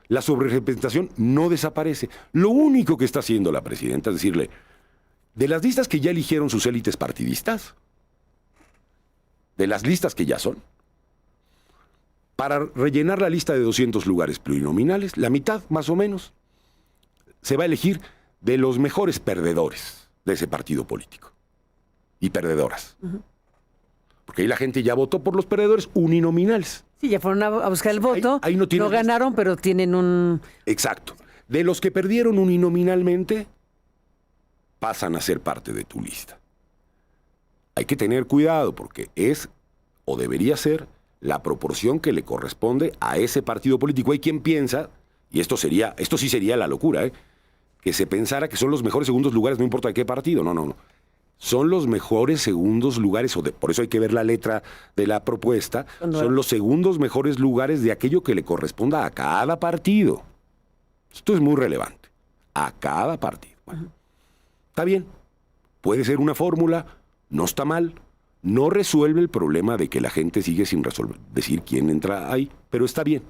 C: La sobrerepresentación no desaparece. Lo único que está haciendo la presidenta es decirle, de las listas que ya eligieron sus élites partidistas, de las listas que ya son, para rellenar la lista de 200 lugares plurinominales, la mitad más o menos, se va a elegir de los mejores perdedores de ese partido político. Y perdedoras. Porque ahí la gente ya votó por los perdedores uninominales.
B: Sí, ya fueron a buscar el voto.
C: Ahí no tienen
B: ganaron, pero tienen un...
C: Exacto. De los que perdieron uninominalmente, pasan a ser parte de tu lista. Hay que tener cuidado porque es, o debería ser, la proporción que le corresponde a ese partido político. Hay quien piensa, y esto sí sería la locura, que se pensara que son los mejores segundos lugares, no importa de qué partido. No. Son los mejores segundos lugares, por eso hay que ver la letra de la propuesta, son los segundos mejores lugares de aquello que le corresponda a cada partido. Esto es muy relevante. A cada partido. Bueno, está bien, puede ser una fórmula, no está mal, no resuelve el problema de que la gente sigue sin decir quién entra ahí, pero está bien.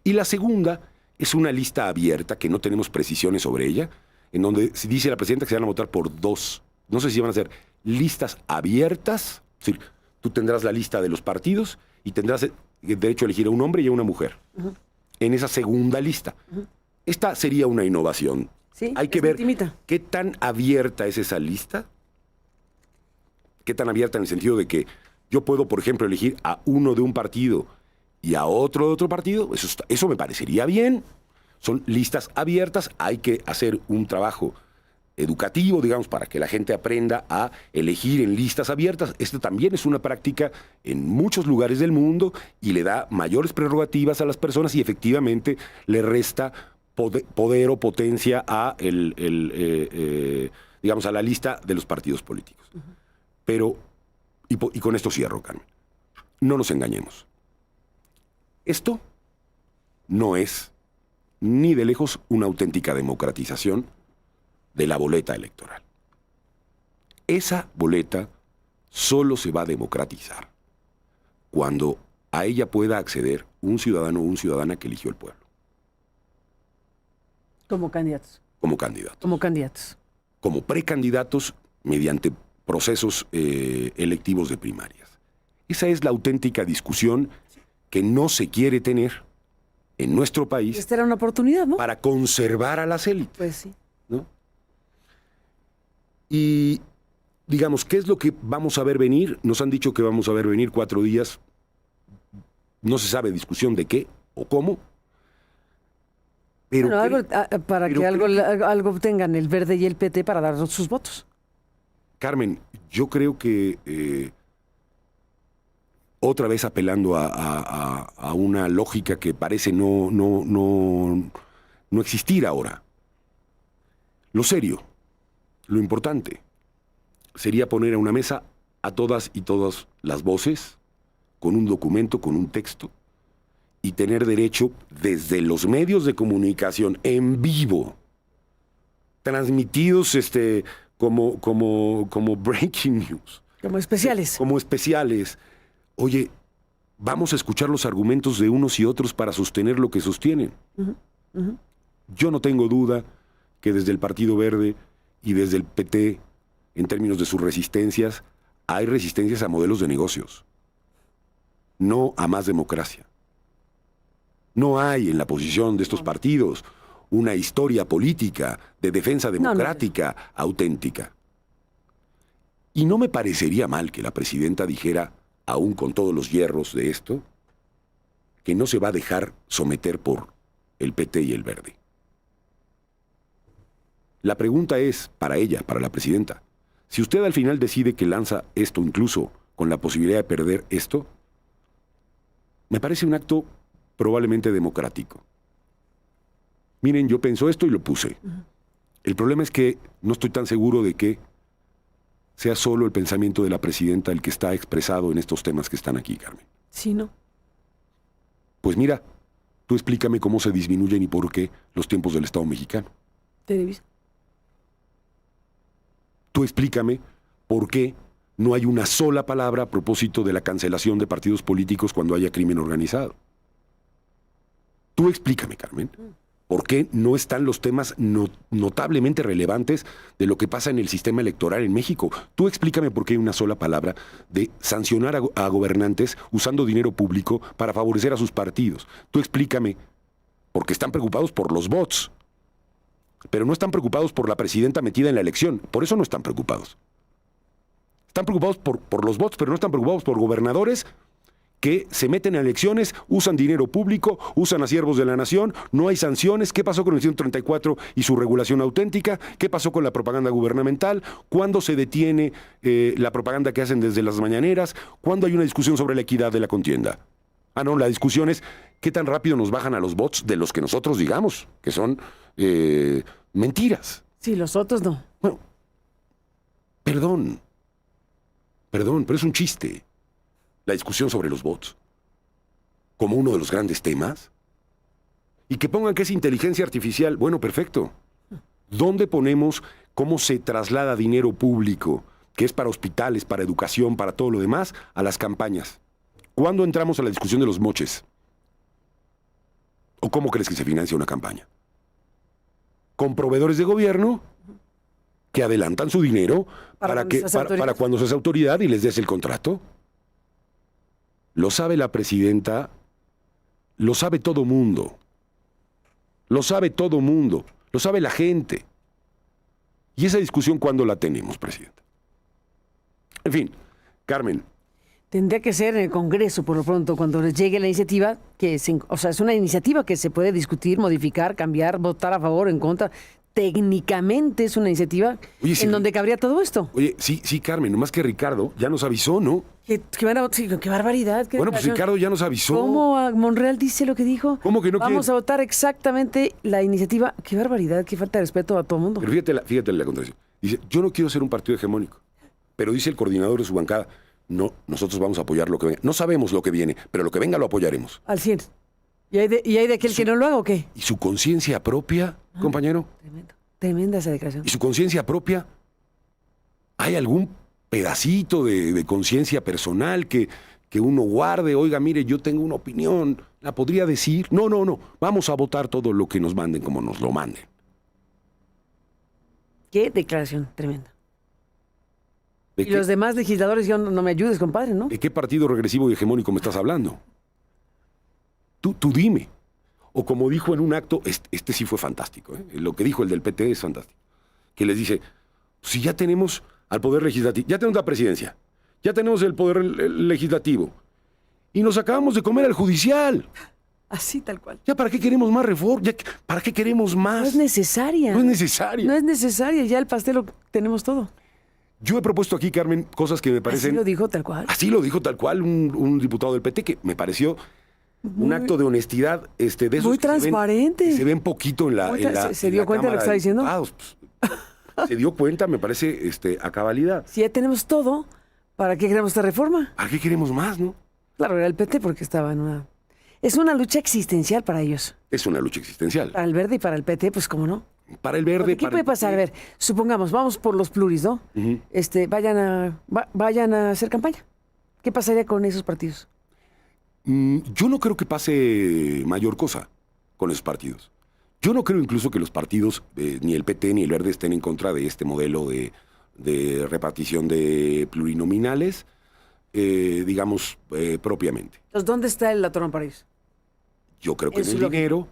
C: Y la segunda es una lista abierta, que no tenemos precisiones sobre ella, en donde se dice la presidenta que se van a votar por dos. No sé si van a ser listas abiertas, es decir, tú tendrás la lista de los partidos y tendrás el derecho a elegir a un hombre y a una mujer en esa segunda lista. Esta sería una innovación.
B: Sí,
C: hay que ver qué tan abierta es esa lista, qué tan abierta en el sentido de que yo puedo, por ejemplo, elegir a uno de un partido y a otro de otro partido. Eso me parecería bien. Son listas abiertas, hay que hacer un trabajo educativo, digamos, para que la gente aprenda a elegir en listas abiertas. Esto también es una práctica en muchos lugares del mundo y le da mayores prerrogativas a las personas y efectivamente le resta poder o potencia a digamos, a la lista de los partidos políticos. Pero, y con esto cierro, Carmen, no nos engañemos. Esto no es ni de lejos una auténtica democratización de la boleta electoral. Esa boleta solo se va a democratizar cuando a ella pueda acceder un ciudadano o una ciudadana que eligió el pueblo.
B: Como candidatos.
C: Como candidatos.
B: Como candidatos.
C: Como precandidatos mediante procesos electivos de primarias. Esa es la auténtica discusión que no se quiere tener en nuestro país.
B: Esta era una oportunidad, ¿no?
C: Para conservar a las élites.
B: Pues sí.
C: ¿No? Y digamos, ¿qué es lo que vamos a ver venir? Nos han dicho que vamos a ver venir 4 días. No se sabe discusión de qué o cómo. Pero
B: Bueno, para que algo obtengan el Verde y el PT para dar sus votos.
C: Carmen, yo creo que otra vez apelando a una lógica que parece no existir ahora. Lo serio, lo importante, sería poner a una mesa a todas y todas las voces, con un documento, con un texto, y tener derecho desde los medios de comunicación en vivo, transmitidos como breaking news.
B: Como especiales.
C: Como especiales. Oye, vamos a escuchar los argumentos de unos y otros para sostener lo que sostienen. Yo no tengo duda que desde el Partido Verde y desde el PT, en términos de sus resistencias, hay resistencias a modelos de negocios, no a más democracia. No hay en la posición de estos partidos una historia política de defensa democrática auténtica. Y no me parecería mal que la presidenta dijera, aún con todos los hierros de esto, que no se va a dejar someter por el PT y el Verde. La pregunta es, para ella, para la presidenta, si usted al final decide que lanza esto, incluso con la posibilidad de perder esto, me parece un acto probablemente democrático. Miren, yo pienso esto y lo puse. El problema es que no estoy tan seguro de que sea solo el pensamiento de la presidenta el que está expresado en estos temas que están aquí, Carmen.
B: Sí, ¿no?
C: Pues mira, tú explícame cómo se disminuyen y por qué los tiempos del Estado mexicano.
B: Televisa.
C: Tú explícame por qué no hay una sola palabra a propósito de la cancelación de partidos políticos cuando haya crimen organizado. Tú explícame, Carmen, por qué no están los temas notablemente relevantes de lo que pasa en el sistema electoral en México. Tú explícame por qué hay una sola palabra de sancionar a gobernantes usando dinero público para favorecer a sus partidos. Tú explícame, porque están preocupados por los bots, pero no están preocupados por la presidenta metida en la elección. Por eso no están preocupados. Están preocupados por los bots, pero no están preocupados por gobernadores que se meten a elecciones, usan dinero público, usan a siervos de la nación, no hay sanciones. ¿Qué pasó con el 134 y su regulación auténtica? ¿Qué pasó con la propaganda gubernamental? ¿Cuándo se detiene la propaganda que hacen desde las mañaneras? ¿Cuándo hay una discusión sobre la equidad de la contienda? Ah, no, la discusión es qué tan rápido nos bajan a los bots de los que nosotros digamos que son mentiras.
B: Sí, los otros no.
C: Bueno, perdón, pero es un chiste. La discusión sobre los bots como uno de los grandes temas. Y que pongan que es inteligencia artificial. Bueno, perfecto. ¿Dónde ponemos cómo se traslada dinero público, que es para hospitales, para educación, para todo lo demás, a las campañas? ¿Cuándo entramos a la discusión de los moches? ¿O cómo crees que se financia una campaña? ¿Con proveedores de gobierno que adelantan su dinero para cuando seas autoridad y les des el contrato? Lo sabe la presidenta, lo sabe todo mundo. Lo sabe todo mundo, lo sabe la gente. ¿Y esa discusión cuándo la tenemos, presidenta? En fin, Carmen.
B: Tendría que ser en el Congreso, por lo pronto, cuando les llegue la iniciativa, o sea, es una iniciativa que se puede discutir, modificar, cambiar, votar a favor o en contra. Técnicamente es una iniciativa donde cabría todo esto.
C: Oye, sí, Carmen, nomás que Ricardo ya nos avisó, ¿no?
B: Qué barbaridad.
C: Bueno, pues Ricardo ya nos avisó.
B: ¿Cómo Monreal dice lo que dijo?
C: ¿Cómo que no
B: Vamos a votar exactamente la iniciativa. Qué barbaridad, qué falta de respeto a todo el mundo.
C: Pero fíjate la contradicción. Dice, yo no quiero ser un partido hegemónico. Pero dice el coordinador de su bancada, no, nosotros vamos a apoyar lo que venga. No sabemos lo que viene, pero lo que venga lo apoyaremos.
B: Al 100. ¿Y hay de aquel que no lo haga o qué?
C: ¿Y su conciencia propia, compañero?
B: Tremenda esa declaración.
C: ¿Y su conciencia propia? ¿Hay algún pedacito de conciencia personal que uno guarde? Oiga, mire, yo tengo una opinión, ¿la podría decir? No, vamos a votar todo lo que nos manden como nos lo manden.
B: Qué declaración tremenda.
C: ¿De
B: Y los demás legisladores, yo no me ayudes, compadre, ¿no?
C: ¿De qué partido regresivo y hegemónico me estás hablando? Tú dime. O como dijo en un acto, este sí fue fantástico, ¿eh? Lo que dijo el del PT es fantástico. Que les dice, si ya tenemos al poder legislativo, ya tenemos la presidencia, ya tenemos el poder legislativo, y nos acabamos de comer al judicial.
B: Así, tal cual.
C: ¿Ya para qué queremos más reforma? ¿Para qué queremos más?
B: No es necesaria.
C: No es necesaria.
B: No es necesaria, ya el pastel lo tenemos todo.
C: Yo he propuesto aquí, Carmen, cosas que me parecen...
B: Así lo dijo tal cual.
C: Así lo dijo tal cual un diputado del PT, que me pareció un acto de honestidad de esos
B: muy
C: que
B: transparente.
C: se ven poquito en la
B: ¿Se dio cuenta de lo que está diciendo?
C: Se dio cuenta, me parece, a cabalidad.
B: Si ya tenemos todo, ¿para qué queremos esta reforma?
C: ¿Para qué queremos más, no?
B: Claro, era el PT porque estaba en una... Es una lucha existencial para ellos.
C: Es una lucha existencial.
B: Para el Verde y para el PT, pues cómo no.
C: Para el Verde,
B: Porque ¿qué puede pasar? A ver, supongamos, vamos por los pluris, ¿no?
C: Uh-huh.
B: Vayan a hacer campaña. ¿Qué pasaría con esos partidos?
C: Yo no creo que pase mayor cosa con esos partidos. Yo no creo incluso que los partidos, ni el PT ni el Verde, estén en contra de este modelo de repartición de plurinominales, digamos, propiamente.
B: Entonces, ¿dónde está el atorón para ellos?
C: Yo creo que en
B: Eso
C: el
B: es lo que-
C: dinero...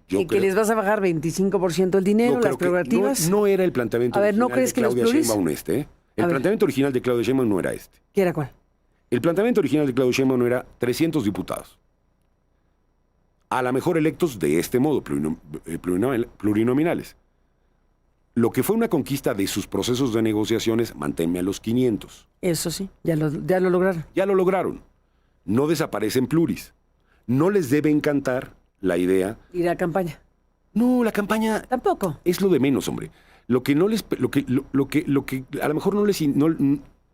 B: ¿Y que les vas a bajar 25% el dinero,
C: Yo creo
B: las
C: que
B: prerrogativas?
C: no era el planteamiento
B: A ver, ¿no
C: original
B: crees
C: de
B: que los
C: Claudia
B: pluris?
C: Sheinbaum este, ¿eh? El
B: A ver.
C: planteamiento original de Claudia Sheinbaum no era este.
B: ¿Qué era cuál?
C: El planteamiento original de Claudia Sheinbaum no era 300 diputados. A lo mejor electos de este modo, plurinominales. Lo que fue una conquista de sus procesos de negociaciones, manténme a los 500.
B: Eso sí, ya lo lograron.
C: Ya lo lograron. No desaparecen pluris. No les debe encantar la idea.
B: Ir a campaña.
C: No, la campaña
B: Tampoco.
C: es lo de menos, hombre. Lo que no les, lo que a lo mejor no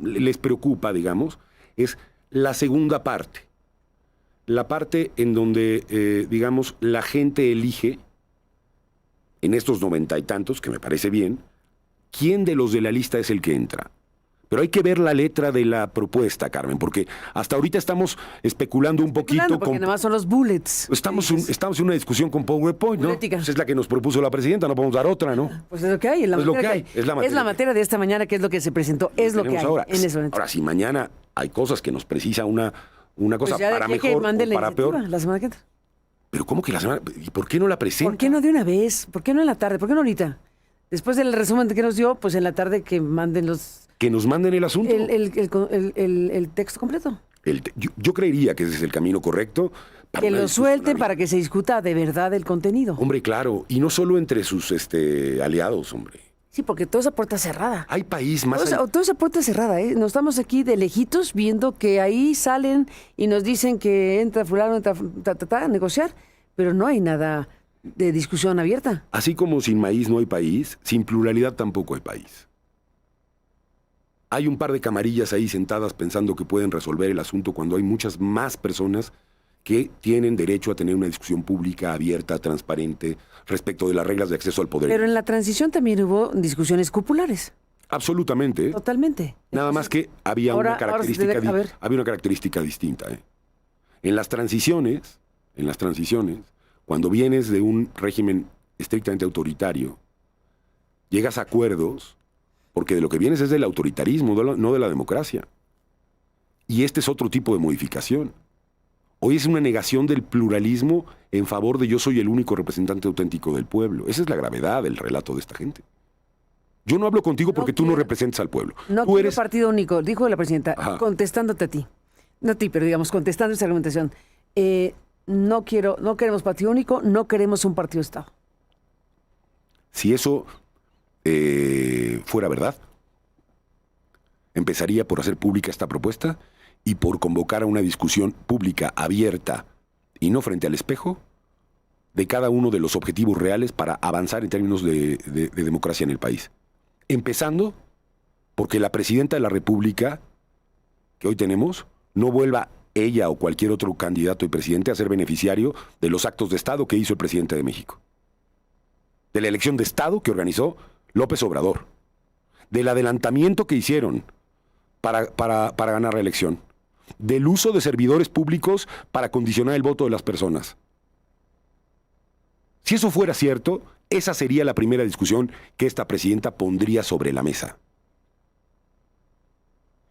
C: les preocupa, digamos, es la segunda parte. La parte en donde, digamos, la gente elige, en estos 90 y tantos, que me parece bien, quién de los de la lista es el que entra. Pero hay que ver la letra de la propuesta, Carmen, porque hasta ahorita estamos especulando un poquito
B: Porque nada más son los bullets.
C: Estamos en una discusión con PowerPoint, ¿no?
B: Política.
C: Pues es la que nos propuso la presidenta, no podemos dar otra, ¿no?
B: Pues es lo que hay.
C: Es lo que hay, es la materia.
B: Es la materia de esta mañana, que es lo que se presentó. Es lo que
C: Tenemos
B: hay
C: ahora.
B: en ese momento.
C: Ahora, si mañana hay cosas que nos precisa una cosa
B: Pues ya
C: para
B: de que
C: mejor
B: manden
C: o
B: la
C: para
B: iniciativa
C: peor.
B: la semana que entra.
C: Pero ¿cómo que la semana? ¿Y por qué no la presenta?
B: ¿Por qué no de una vez? ¿Por qué no en la tarde? ¿Por qué no ahorita? Después del resumen que nos dio, pues en la tarde que manden
C: Que nos manden el asunto.
B: el texto completo.
C: Yo creería que ese es el camino correcto. Para
B: Que
C: una
B: lo
C: discusión
B: suelten
C: abierta.
B: para que se discuta de verdad el contenido.
C: Hombre, claro. Y no solo entre sus aliados, hombre.
B: Sí, porque toda esa puerta cerrada.
C: Hay país más...
B: Toda esa puerta cerrada, ¿eh? Nos estamos aquí de lejitos viendo que ahí salen y nos dicen que entra fulano, entra a negociar, pero no hay nada de discusión abierta.
C: Así como sin maíz no hay país, sin pluralidad tampoco hay país. Hay un par de camarillas ahí sentadas pensando que pueden resolver el asunto cuando hay muchas más personas que tienen derecho a tener una discusión pública, abierta, transparente, respecto de las reglas de acceso al poder.
B: Pero en la transición también hubo discusiones cupulares.
C: Absolutamente. ¿eh?
B: Totalmente.
C: Nada más que había
B: ahora
C: una característica,
B: se debe- a ver.
C: había una característica distinta. ¿eh? En las transiciones, cuando vienes de un régimen estrictamente autoritario, llegas a acuerdos, porque de lo que vienes es del autoritarismo, no de la democracia. Y este es otro tipo de modificación. Hoy es una negación del pluralismo en favor de yo soy el único representante auténtico del pueblo. Esa es la gravedad del relato de esta gente. Yo no hablo contigo porque tú no representas al pueblo.
B: No
C: Tú
B: quiero
C: eres...
B: partido único, dijo la presidenta,
C: Ajá.
B: contestándote a ti. No a ti, pero digamos, contestando esa argumentación. No queremos partido único, no queremos un partido de Estado.
C: Si eso fuera verdad, empezaría por hacer pública esta propuesta y por convocar a una discusión pública abierta y no frente al espejo de cada uno de los objetivos reales para avanzar en términos de democracia en el país. Empezando porque la presidenta de la República que hoy tenemos no vuelva ella o cualquier otro candidato y presidente a ser beneficiario de los actos de Estado que hizo el presidente de México. De la elección de Estado que organizó López Obrador. del adelantamiento que hicieron para ganar la elección, del uso de servidores públicos para condicionar el voto de las personas. Si eso fuera cierto, esa sería la primera discusión que esta presidenta pondría sobre la mesa.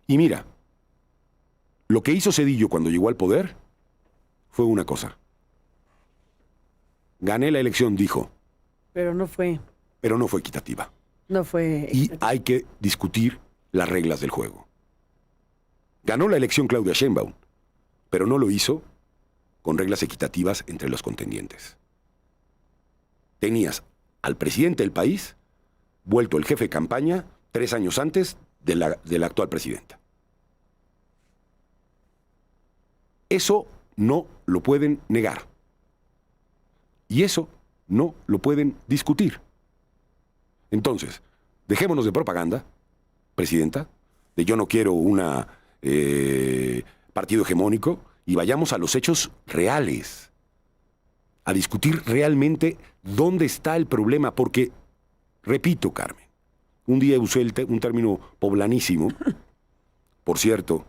C: Y mira, lo que hizo Zedillo cuando llegó al poder fue una cosa. Gané la elección, dijo,
B: Pero no fue
C: equitativa.
B: No fue.
C: Y hay que discutir las reglas del juego. Ganó la elección Claudia Sheinbaum, pero no lo hizo con reglas equitativas entre los contendientes. Tenías al presidente del país vuelto el jefe de campaña 3 años antes de la actual presidenta. Eso no lo pueden negar. Y eso no lo pueden discutir. Entonces, dejémonos de propaganda, presidenta, de yo no quiero un partido hegemónico, y vayamos a los hechos reales, a discutir realmente dónde está el problema, porque, repito, Carmen, un día usé un término poblanísimo, por cierto,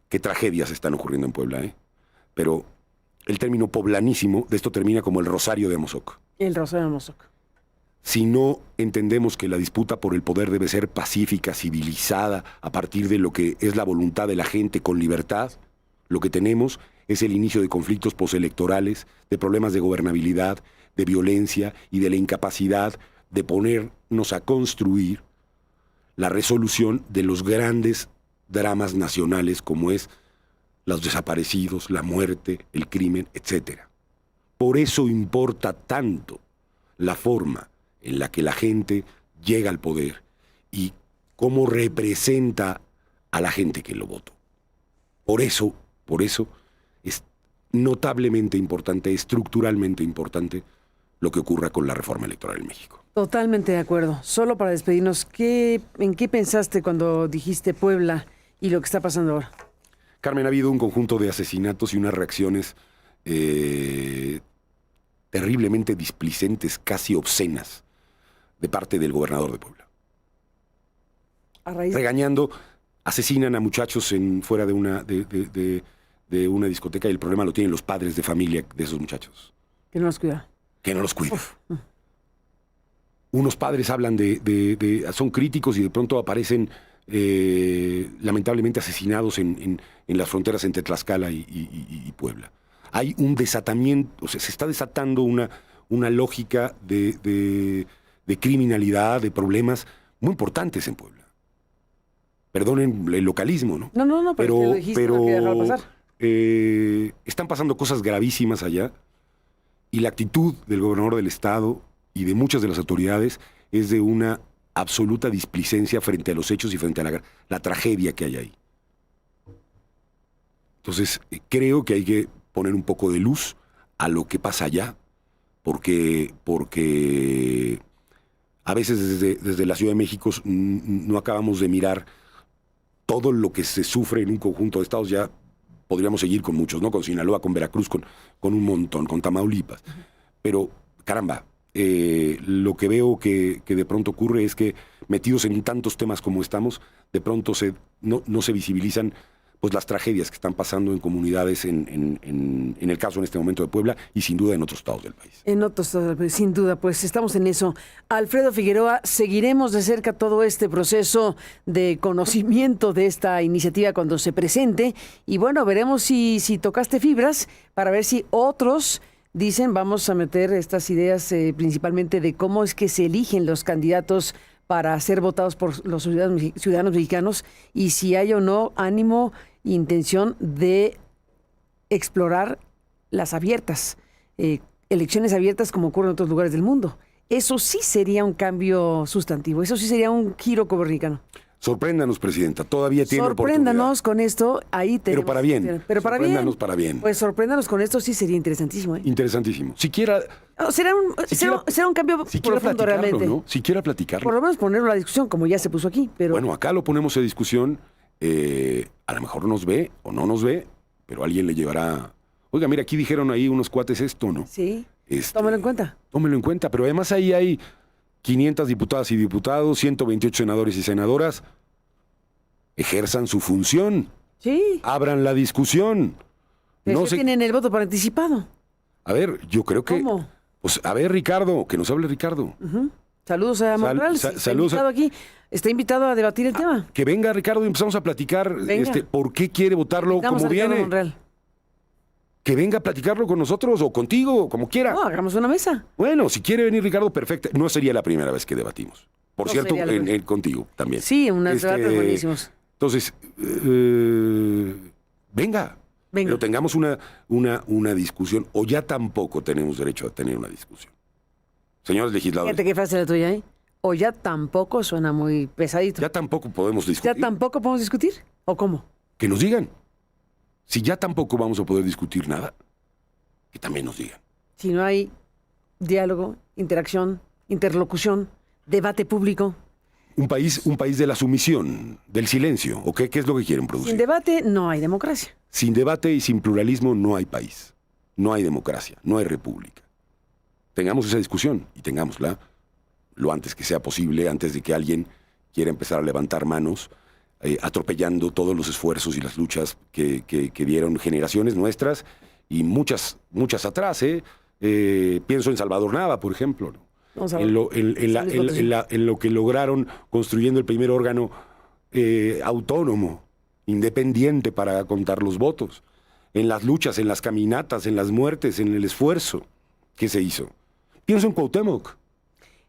C: qué tragedias están ocurriendo en Puebla, pero el término poblanísimo de esto termina como el Rosario de Amozoc.
B: El Rosario de Amozoc.
C: Si no entendemos que la disputa por el poder debe ser pacífica, civilizada, a partir de lo que es la voluntad de la gente con libertad, lo que tenemos es el inicio de conflictos postelectorales, de problemas de gobernabilidad, de violencia y de la incapacidad de ponernos a construir la resolución de los grandes dramas nacionales como es los desaparecidos, la muerte, el crimen, etc. Por eso importa tanto la forma en la que la gente llega al poder y cómo representa a la gente que lo votó. Por eso es notablemente importante, estructuralmente importante, lo que ocurra con la reforma electoral en México.
B: Totalmente de acuerdo. Solo para despedirnos, ¿en qué pensaste cuando dijiste Puebla y lo que está pasando ahora?
C: Carmen, ha habido un conjunto de asesinatos y unas reacciones terriblemente displicentes, casi obscenas, de parte del gobernador de Puebla. Regañando, asesinan a muchachos fuera de una discoteca, y el problema lo tienen los padres de familia de esos muchachos.
B: Que no los cuida.
C: Que no los cuida. Unos padres hablan son críticos y de pronto aparecen lamentablemente asesinados en las fronteras entre Tlaxcala y Puebla. Hay un desatamiento, o sea, se está desatando una lógica de criminalidad, de problemas muy importantes en Puebla. Perdonen el localismo, ¿no?
B: No, pero lo dijiste, no quería dejarlo pasar.
C: Están pasando cosas gravísimas allá, y la actitud del gobernador del estado y de muchas de las autoridades es de una absoluta displicencia frente a los hechos y frente a la tragedia que hay ahí. Entonces, creo que hay que poner un poco de luz a lo que pasa allá, porque a veces desde la Ciudad de México no acabamos de mirar todo lo que se sufre en un conjunto de estados. Ya podríamos seguir con muchos, ¿no? Con Sinaloa, con Veracruz, con un montón, con Tamaulipas. Pero, caramba, lo que veo que de pronto ocurre es que metidos en tantos temas como estamos, de pronto no se visibilizan pues las tragedias que están pasando en comunidades, en el caso en este momento de Puebla, y sin duda en otros estados del país.
B: En otros estados del país, sin duda, pues estamos en eso. Alfredo Figueroa, seguiremos de cerca todo este proceso de conocimiento de esta iniciativa cuando se presente, y bueno, veremos si tocaste fibras para ver si otros dicen vamos a meter estas ideas principalmente de cómo es que se eligen los candidatos para ser votados por los ciudadanos mexicanos, y si hay o no ánimo, intención de explorar las abiertas, elecciones abiertas como ocurre en otros lugares del mundo. Eso sí sería un cambio sustantivo, eso sí sería un giro copernicano.
C: Sorpréndanos, presidenta, todavía tiene oportunidad.
B: Sorpréndanos con esto, ahí tenemos.
C: Pero para bien.
B: Pero para bien.
C: Sorpréndanos para bien.
B: Pues sorpréndanos con esto, sí sería interesantísimo.
C: Interesantísimo. Siquiera
B: será un cambio profundo realmente.
C: ¿No? Siquiera platicarlo.
B: Por lo menos ponerlo a la discusión, como ya se puso aquí. Pero
C: bueno, acá lo ponemos a discusión. A lo mejor nos ve o no nos ve, pero alguien le llevará. Oiga, mira, aquí dijeron ahí unos cuates esto, ¿no?
B: Sí. Tómelo en cuenta.
C: Tómelo en cuenta, pero además ahí hay 500 diputadas y diputados, 128 senadores y senadoras, ejerzan su función,
B: Sí.
C: abran la discusión.
B: Es
C: No
B: que
C: sé,
B: tienen el voto por anticipado.
C: a ver, yo creo que...
B: ¿Cómo?
C: Pues, a ver, Ricardo, que nos hable Ricardo.
B: Saludos a Monreal. Está
C: saludos
B: invitado aquí. Está invitado a debatir el tema.
C: Que venga Ricardo y empezamos a platicar
B: Venga.
C: por qué quiere votarlo
B: Vamos
C: como
B: a Ricardo
C: viene.
B: Monreal.
C: Que venga a platicarlo con nosotros o contigo, como quiera.
B: No, hagamos una mesa.
C: Bueno, si quiere venir Ricardo, perfecto. No sería la primera vez que debatimos. Por
B: No
C: cierto,
B: sería la primera.
C: contigo también.
B: Sí, unos debates buenísimos.
C: Entonces, venga.
B: Venga.
C: Pero tengamos una discusión, o ya tampoco tenemos derecho a tener una discusión. Señores legisladores,
B: Fíjate qué frase la tuya, ¿eh? O ya tampoco suena muy pesadito.
C: ya tampoco podemos
B: ¿Ya
C: discutir.
B: tampoco podemos discutir? ¿O cómo?
C: Que nos digan. Si ya tampoco vamos a poder discutir nada, que también nos digan.
B: Si no hay diálogo, interacción, interlocución, debate público.
C: Un país de la sumisión, del silencio, ¿o qué es lo que quieren producir?
B: Sin debate no hay democracia.
C: Sin debate y sin pluralismo no hay país, no hay democracia, no hay república. Tengamos esa discusión y tengámosla lo antes que sea posible, antes de que alguien quiera empezar a levantar manos, atropellando todos los esfuerzos y las luchas que dieron generaciones nuestras y muchas atrás. Pienso en Salvador Nava, por ejemplo, ¿no?
B: Vamos a ver.
C: En lo que lograron construyendo el primer órgano autónomo, independiente para contar los votos, en las luchas, en las caminatas, en las muertes, en el esfuerzo que se hizo. Pienso en Cuauhtémoc,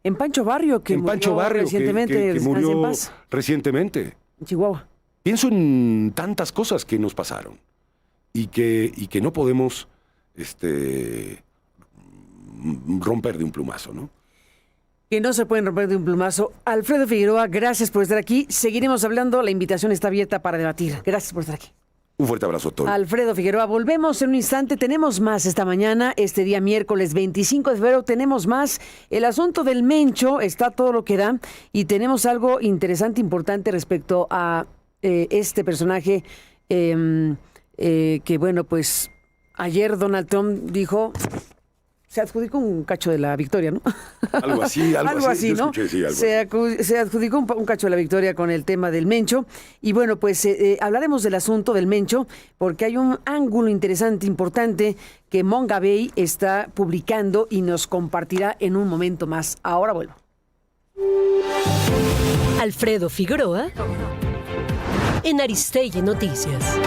B: En Pancho Barrio, que
C: en
B: murió
C: Pancho Barrio,
B: recientemente,
C: que
B: descanse en
C: murió
B: paz,
C: recientemente.
B: en Chihuahua.
C: Pienso en tantas cosas que nos pasaron y que no podemos romper de un plumazo, ¿no?
B: Que no se pueden romper de un plumazo. Alfredo Figueroa, gracias por estar aquí. Seguiremos hablando. La invitación está abierta para debatir. Gracias por estar aquí.
C: Un fuerte abrazo a todos.
B: Alfredo Figueroa, volvemos en un instante. Tenemos más esta mañana, este día miércoles 25 de febrero. Tenemos más. El asunto del Mencho está todo lo que da. Y tenemos algo interesante, importante respecto a este personaje que, bueno, pues ayer Donald Trump dijo... Se adjudicó un cacho de la victoria, ¿no?
C: Algo así,
B: Algo así,
C: yo
B: ¿no?
C: escuché, sí, algo
B: Se adjudicó un cacho de la victoria con el tema del Mencho. Y bueno, pues hablaremos del asunto del Mencho, porque hay un ángulo interesante, importante, que Mongabay está publicando y nos compartirá en un momento más. Ahora vuelvo.
A: Alfredo Figueroa en Aristegui Noticias.